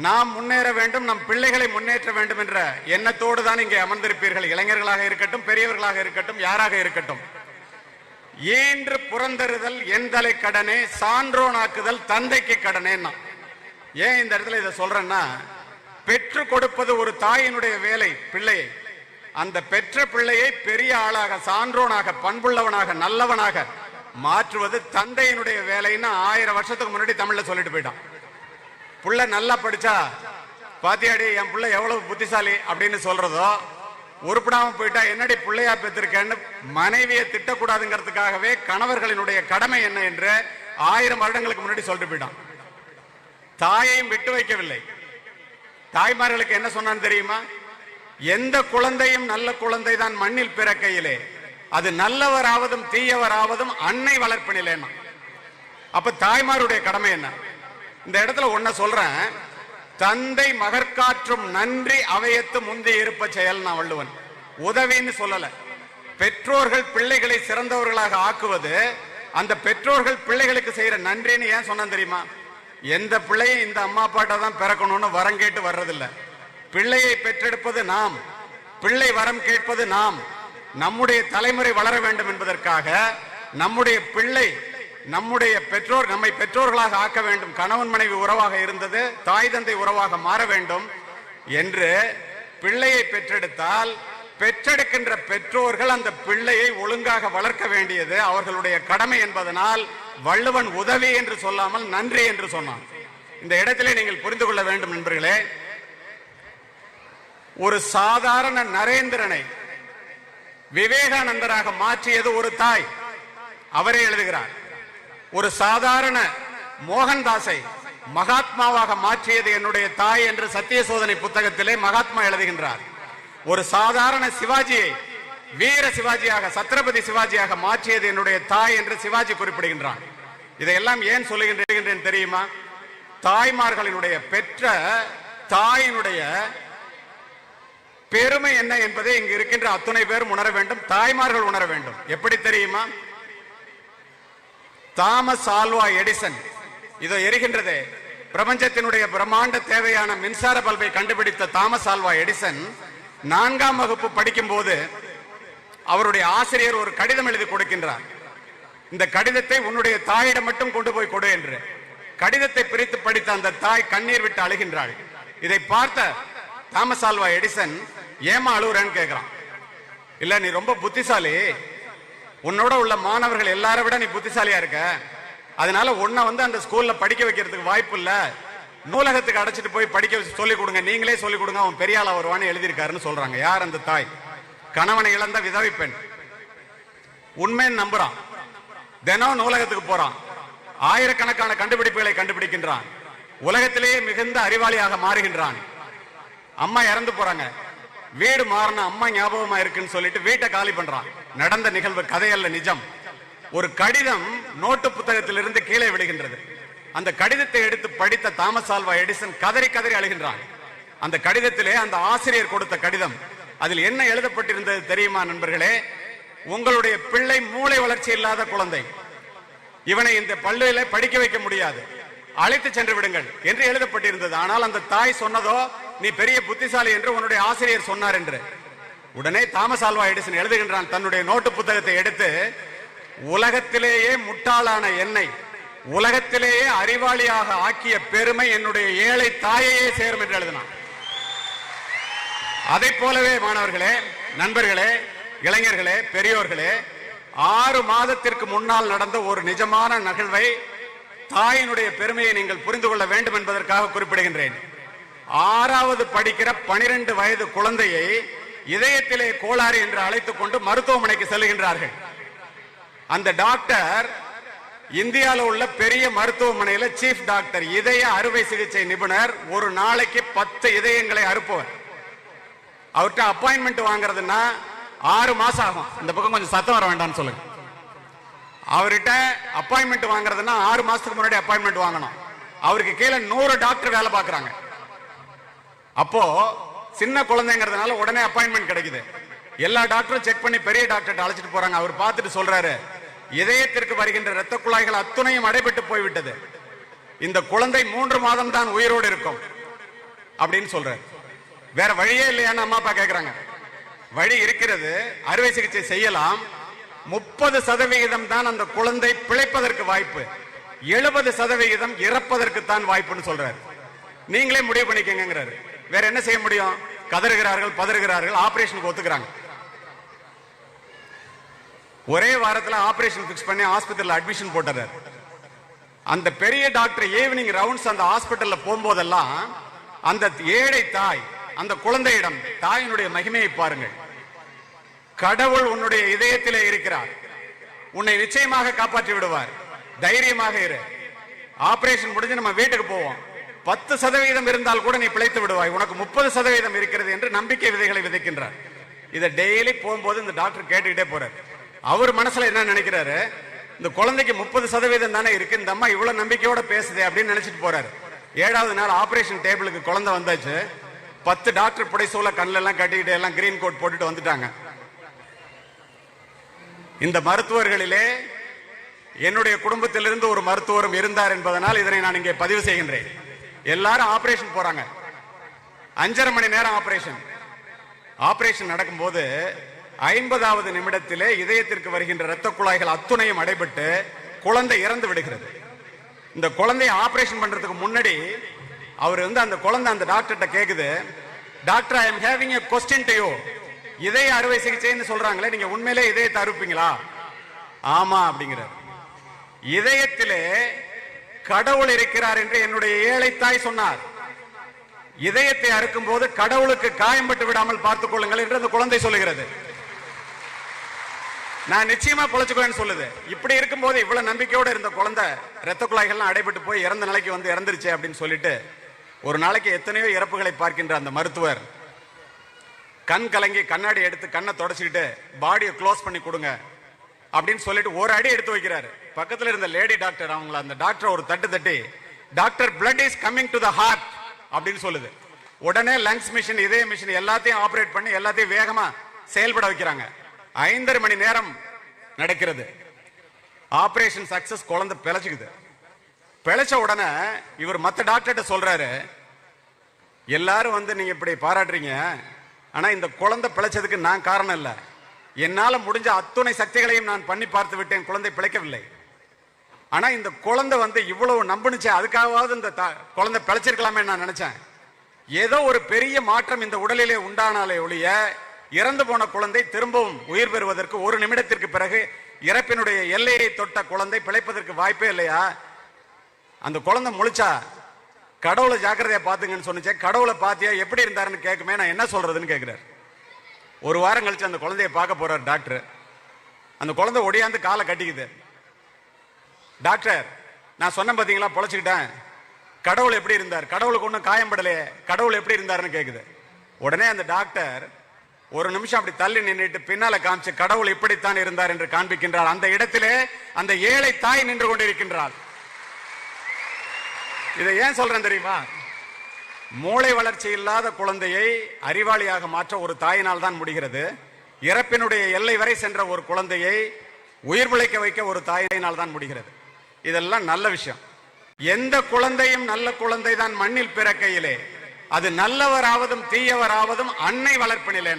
நாம் முன்னேற வேண்டும், நம் பிள்ளைகளை முன்னேற்ற வேண்டும் என்ற எண்ணத்தோடு தான் இங்கே அமர்ந்திருப்பீர்கள். இளைஞர்களாக இருக்கட்டும், பெரியவர்களாக இருக்கட்டும், யாராக இருக்கட்டும். ஈன்று புறந்தறுதல் எந்தலை கடனே, சான்றோனாக்குதல் தந்தைக்கு கடனே. ஏன் இந்த இடத்துல இதை சொல்றேன்னா, பெற்று கொடுப்பது ஒரு தாயினுடைய வேலை. பிள்ளையை, அந்த பெற்ற பிள்ளையை பெரிய ஆளாக, சான்றோனாக, பண்புள்ளவனாக, நல்லவனாக மாற்றுவது தந்தையினுடைய வேலைன்னு 1000 வருஷத்துக்கு முன்னாடி தமிழ்ல சொல்லிட்டு போயிட்டான். புள்ள நல்லா படிச்சா பாத்தியாடி என் புள்ள எவ்வளவு புத்திசாலி அப்படின்னு சொல்றதோ, உருப்படாம போயிட்டா என்னடி பிள்ளையா பெற்றிருக்கேன்னு மனைவியை திட்டக்கூடாதுங்கிறதுக்காகவே கணவர்களினுடைய கடமை என்ன என்று 1000 வருடங்களுக்கு முன்னாடி சொல்லிட்டு போயிட்டான். தாயையும் விட்டு வைக்கவில்லை. தாய்மார்களுக்கு என்ன சொன்னான்னு தெரியுமா? எந்த குழந்தையும் நல்ல குழந்தை தான் மண்ணில் பிறக்கையிலே, அது நல்லவராவதும் தீயவராவதும் அன்னை வளர்ப்பினிலேன்னா. அப்ப தாய்மாருடைய கடமை என்ன? இந்த இடத்துல ஒன்ன சொல்றேன், தந்தை மகற்காற்றும் நன்றி அவையத்து முந்தி இருப்ப செயல். நான் வள்ளுவன் உதவின்னு சொல்லல. பெற்றோர்கள் பிள்ளைகளை சிறந்தவர்களாக ஆக்குவது அந்த பெற்றோர்கள் பிள்ளைகளுக்கு செய்யற நன்றின்னு ஏன் சொன்ன தெரியுமா? எந்த பிள்ளையும் இந்த அம்மா அப்பாட்ட தான் பிறக்கணும்னு வரம் கேட்டு வர்றதில்லை. பிள்ளையை பெற்றெடுப்பது நாம், பிள்ளை வரம் கேட்பது நாம். நம்முடைய தலைமுறை வளர வேண்டும் என்பதற்காக நம்முடைய பிள்ளை, நம்முடைய பெற்றோர் நம்மை பெற்றோர்களாக ஆக்க வேண்டும். கணவன் மனைவி உறவாக இருந்தது தாய் தந்தை உறவாக மாற வேண்டும் என்று பிள்ளையை பெற்றெடுத்தால், பெற்றெடுக்கின்ற பெற்றோர்கள் அந்த பிள்ளையை ஒழுங்காக வளர்க்க வேண்டியது அவர்களுடைய கடமை என்பதனால் வள்ளுவன் உதவி என்று சொல்லாமல் நன்றி என்று சொன்னான். இந்த இடத்திலே நீங்கள் புரிந்து கொள்ள வேண்டும் நண்பர்களே. ஒரு சாதாரண நரேந்திரனை விவேகானந்தராக மாற்றியது ஒரு தாய். அவரே எழுதுகிறார். ஒரு சாதாரண மோகன்தாஸை மகாத்மாவாக மாற்றியது என்னுடைய தாய் என்று சத்திய சோதனை புத்தகத்திலே மகாத்மா எழுதுகின்றார். ஒரு சாதாரண சிவாஜியை வீர சிவாஜியாக, சத்ரபதி சிவாஜியாக மாற்றியது என்னுடைய தாய் என்று சிவாஜி குறிப்பிடுகின்றான். இதையெல்லாம் ஏன் சொல்லுகின்றேன் தெரியுமா? தாய்மார்களினுடைய, பெற்ற தாயினுடைய பெருமை என்ன என்பதை இங்கு இருக்கின்ற அத்துணை பேரும் உணர வேண்டும். தாய்மார்கள் உணர வேண்டும். எப்படி தெரியுமா? தாமஸ் ஆல்வா எடிசன், இதோ எரிகின்றதே, பிரபஞ்சத்தினுடைய பிரம்மாண்ட தேவையான மின்சார பல்பை கண்டுபிடித்த தாமஸ் ஆல்வா எடிசன் 4ஆம் வகுப்பு படிக்கும் போது அவருடைய ஆசிரியர் ஒரு கடிதம் எழுதி கொடுக்கின்றார். இந்த கடிதத்தை உன்னுடைய தாயிடம் மட்டும் கொண்டு போய் கொடு என்று. கடிதத்தை பிரித்து படித்த அந்த தாய் கண்ணீர் விட்டு அழுகின்றாள். இதை பார்த்த தாமஸ் ஆல்வா எடிசன், ஏமா அழுகுறேன்னு கேட்கிறான். இல்ல, நீ ரொம்ப புத்திசாலி, உன்னோட உள்ள மாணவர்கள் எல்லாரை விட நீ புத்திசாலியா இருக்க, அதனால உன்னை அந்த ஸ்கூல்ல படிக்க வைக்கிறதுக்கு வாய்ப்பு இல்ல, நூலகத்துக்கு அடைச்சிட்டு போய் படிக்க சொல்லிக் கொடுங்க, நீங்களே சொல்லிக் கொடுங்க, அவன் பெரிய ஆளா வருவான்னு எழுதியிருக்காருன்னு சொல்றாங்க. யார் அந்த தாய்? கணவனை இழந்த விதவை பெண். உண்மைன்னு நம்புறான். தினம் நூலகத்துக்கு போறான். ஆயிரக்கணக்கான கண்டுபிடிப்புகளை கண்டுபிடிக்கின்றான். உலகத்திலேயே மிகுந்த அறிவாளியாக மாறுகின்றான். அம்மா இறந்து போறாங்க. வீடு மாறின அம்மா ஞாபகமா இருக்குன்னு சொல்லிட்டு வீட்டை காலி பண்றான். நடந்த நிகழ்வு, கதையல்ல, நிஜம். ஒரு கடிதம் நோட்டு புத்தகத்திலிருந்து கீழே விடுகின்றது. அந்த கடிதத்தை எடுத்து படித்த தாமஸ் ஆல்வா எடிசன் கதறி கதறி அழுகின்றான். அந்த கடிதத்திலே, அந்த ஆசிரியர் கொடுத்த கடிதம், அதில் என்ன எழுதப்பட்டிருந்தது தெரியுமா நண்பர்களே? உங்களுடைய பிள்ளை மூளை வளர்ச்சி இல்லாத குழந்தை, இவனை இந்த பள்ளியில படிக்க வைக்க முடியாது, அழைத்து சென்று விடுங்கள் என்று எழுதப்பட்டிருந்தது. ஆனால் அந்த தாய் சொன்னதோ, நீ பெரிய புத்திசாலி என்று உன்னுடைய ஆசிரியர் சொன்னார் என்று. உடனே தாமஸ் ஆல்வா எடிசன் எழுதுகின்றான் தன்னுடைய நோட்டு புத்தகத்தை எடுத்து, உலகத்திலேயே முட்டாளான என்னை உலகத்திலேயே அறிவாளியாக ஆக்கிய பெருமை என்னுடைய ஏழை தாயையே சேரும் என்று எழுதினான். அதை போலவே மாணவர்களே, நண்பர்களே, இளைஞர்களே, பெரியோர்களே, 6 மாதத்திற்கு முன்னால் நடந்த ஒரு நிஜமான நிகழ்வை, தாயினுடைய பெருமையை நீங்கள் புரிந்து கொள்ள வேண்டும் என்பதற்காக குறிப்பிடுகின்றேன். 6வது படிக்கிற 12 வயது குழந்தையை இதயத்திலே கோளாறு என்று அழைத்துக் கொண்டு மருத்துவமனைக்கு செல்கின்றார்கள். அந்த டாக்டர் இந்தியாவில் உள்ள பெரிய மருத்துவமனையில சீஃப் டாக்டர், இதய அறுவை சிகிச்சை நிபுணர், ஒரு நாளைக்கு 10 இதயங்களை அறுப்பவர். அவர்கிட்ட அப்பாயின்மெண்ட் வாங்குறதுன்னா 6 மாசம் ஆகும். இந்த பக்கம் கொஞ்சம் சத்தம் வர வேண்டாம்னு சொல்லுங்க. அவர்கிட்ட அப்பாயின்மெண்ட் வாங்குறதுன்னா 6 மாசத்துக்கு முன்னாடி அப்பாயின்மெண்ட் வாங்கணும். அவருக்கு கீழே 100 டாக்டர் வேலை பார்க்கறாங்க. அப்போ சின்ன குழந்தைங்கிறதுனால உடனே அப்பாயின்மெண்ட் கிடைக்குது. எல்லா டாக்டரும் செக் பண்ணி பெரிய டாக்டர் அழைச்சிட்டு போறாங்க. அவர் பார்த்துட்டு சொல்றாரு, இதயத்திற்கு வருகின்ற இரத்த குழாய்கள் அத்துணையும் அடைபட்டு போய்விட்டது. இந்த குழந்தை 3 மாதம் தான் உயிரோடு இருக்கும். அப்படின்னு சொல்றாரு. வேற வழியே இல்லையான்னு அம்மா அப்பா கேக்குறாங்க. வழி இருக்கிறது, அறுவை சிகிச்சை செய்யலாம். 30% தான் அந்த குழந்தை பிழைப்பதற்கு வாய்ப்பு, 70% இறப்பதற்கு தான் வாய்ப்புன்னு சொல்றாரு. நீங்களே முடிவு பண்ணிக்கங்கிறாரு. வேற என்ன செய்ய முடியும்? கதறுகிறார்கள், பதறுகிறார்கள், ஆபரேஷனுக்கு ஒத்துக்கிறாங்க. ஒரே வாரத்தில் ஆபரேஷன் பிக்ஸ் பண்ணி ஹாஸ்பிட்டல் அட்மிஷன் போட்டாரு. அந்த பெரிய டாக்டர் ஈவினிங் ரவுண்ட்ஸ் அந்த ஹாஸ்பிட்டல்ல போகும்போதெல்லாம் அந்த ஏழை தாய் அந்த குழந்தையிடம், தாயினுடைய மகிமையை பாருங்கள், கடவுள் உன்னுடைய இதயத்திலே இருக்கிறார், உன்னை நிச்சயமாக காப்பாற்றி விடுவார், தைரியமாக இரு, ஆபரேஷன் முடிஞ்சு நம்ம வீட்டுக்கு போவோம், 10% இருந்தால் கூட நீ பிழைத்து விடுவாய், உனக்கு 30% இருக்கிறது என்று நம்பிக்கை விதைகளை விதைக்கின்றார். இதை டெய்லி போகும்போது இந்த டாக்டர் கேட்டுக்கிட்டே போறாரு. அவர் மனசுல என்ன நினைக்கிறாரு? இந்த குழந்தைக்கு 30% தானே இருக்கு, இந்த அம்மா இவ்வளவு நம்பிக்கையோட பேசுதே அப்படின்னு நினைச்சிட்டு போறாரு. 7வது நாள் ஆபரேஷன் டேபிளுக்கு குழந்தை வந்தாச்சு. 10 டாக்டர் புடைசூல கண்ணில் எல்லாம் கட்டிக்கிட்டு எல்லாம் கிரீன் கோட் போட்டுட்டு வந்துட்டாங்க. இந்த மருத்துவர்களிலே என்னுடைய குடும்பத்திலிருந்து ஒரு மருத்துவரும் இருந்தார் என்பதனால் இதனை நான் இங்கே பதிவு செய்கின்றேன். எல்லாரும் ஆபரேஷன் போறாங்க. 5.5 மணி நேரம் ஆபரேஷன் நடக்கும்போது 50வது நிமிடத்திலே இதயத்திற்கு வருகின்ற இரத்த குழாய்கள் அத்துணையும் அடைபட்டு குழந்தை இறந்து விடுகிறது. இந்த குழந்தையை ஆபரேஷன் பண்றதுக்கு முன்னாடி அவர் அந்த குழந்தை அந்த டாக்டர்கிட்ட கேக்குது, doctor, I am having a question to you. இதய அறுவை சிகிச்சைன்னு சொல்றாங்களே, நீங்க உண்மையிலே இதயத்தை அறுப்பீங்களா? ஆமா அப்படிங்கிறார். இதயத்திலே கடவுள் இருக்கிறார் என்று என்னுடைய ஏழை தாய் சொன்னார். இதயத்தை அறுக்கும் போது கடவுளுக்கு காயம்பட்டு விடாமல் பார்த்துக் கொள்ளுங்கள் என்று அந்த குழந்தை சொல்லுகிறது. நான் நிச்சயமா பொழைச்சுக்குவேன்னு சொல்லுது. இப்படி இருக்கும்போது இவ்வளவு நம்பிக்கையோட இருந்த குழந்தை இரத்த குழாய்கள்லாம் அடைபட்டு போய் இறந்த நிலைக்கு இறந்துருச்சு அப்படின்னு சொல்லிட்டு ஒரு நாளைக்கு எத்தனையோ இறப்புகளை பார்க்கின்ற அந்த மருத்துவர் கண் கலங்கி கண்ணாடி எடுத்து கண்ணை தொடச்சிக்கிட்டு பாடியை க்ளோஸ் பண்ணி கொடுங்க அப்படின்னு சொல்லிட்டு ஒரு அடி எடுத்து வைக்கிறாரு. பக்கத்துல இருந்த லேடி டாக்டர் அவங்கள அந்த டாக்டர் ஒரு தட்டு தட்டி, doctor, blood is coming to the heart அப்படின்னு சொல்லுது. உடனே லங்ஸ் மிஷின், இதய மிஷின் எல்லாத்தையும் ஆபரேட் பண்ணி எல்லாத்தையும் வேகமா செயல்பட வைக்கிறாங்க. 5.5 மணி நேரம் நடக்கிறது. Operation success. குழந்தை பிழைச்சுக்குது. பிழைச்ச உடனே இவர் மற்ற டாக்டர்கிட்ட சொல்றாரு, எல்லாரும் நீங்க இப்படி பாராட்டுறீங்க, ஆனா இந்த குழந்தை பிழைச்சதுக்கு நான் காரணம் இல்ல, என்னால முடிஞ்ச அத்துணை சக்திகளையும் நான் பண்ணி பார்த்து விட்டேன், குழந்தை பிழைக்கவில்லை. ஆனா இந்த குழந்தை இவ்வளவு நம்பினுச்சு, அதுக்காகவாவது இந்த குழந்தை பிழைச்சிருக்கலாமே நான் நினைச்சேன். ஏதோ ஒரு பெரிய மாற்றம் இந்த உடலிலே உண்டானாலே ஒழிய இறந்து போன குழந்தை திரும்பவும் உயிர் பெறுவதற்கு 1 நிமிடத்திற்கு பிறகு இறப்பினுடைய எல்லையை தொட்ட குழந்தை பிழைப்பதற்கு வாய்ப்பே இல்லையா? அந்த குழந்தை முழிச்சா கடவுளை ஜாக்கிரதையா பாத்துங்கன்னு சொன்னிச்சே, கடவுளை பாத்தியா, எப்படி இருந்தாருன்னு கேட்குமே, நான் என்ன சொல்றதுன்னு கேட்கிறார். ஒரு வாரம் கழிச்சு அந்த குழந்தைய பார்க்க போறார் டாக்டர். அந்த குழந்தை ஒடியாந்து காலை கட்டிக்குது. டாக்டர், நான் சொன்ன பாத்தீங்களா, பொழைச்சுக்கிட்டேன், கடவுள் எப்படி இருந்தார், கடவுளுக்கு ஒன்றும் காயம்படலையே, கடவுள் எப்படி இருந்தாருன்னு கேக்குது. உடனே அந்த டாக்டர் ஒரு நிமிஷம் அப்படி தள்ளி நின்றுட்டு பின்னால காமிச்சு கடவுள் இப்படித்தான் இருந்தார் என்று காண்பிக்கின்றார். அந்த இடத்திலே அந்த ஏழை தாய் நின்று கொண்டிருக்கின்றாள். இதை ஏன் சொல்றேன் தெரியுமா? மூளை வளர்ச்சி இல்லாத குழந்தையை அறிவாளியாக மாற்ற ஒரு தாயினால் தான் முடிகிறது. இறப்பினுடைய எல்லை வரை சென்ற ஒரு குழந்தையை உயிர் பிழைக்க வைக்க ஒரு தாயினால் தான் முடிகிறது. இதெல்லாம் நல்ல விஷயம். எந்த குழந்தையும் நல்ல குழந்தை தான் மண்ணில் பிறக்கையிலே, அது நல்லவராவதும் தீயவராவதும் அன்னை வளர்ப்பினிலே.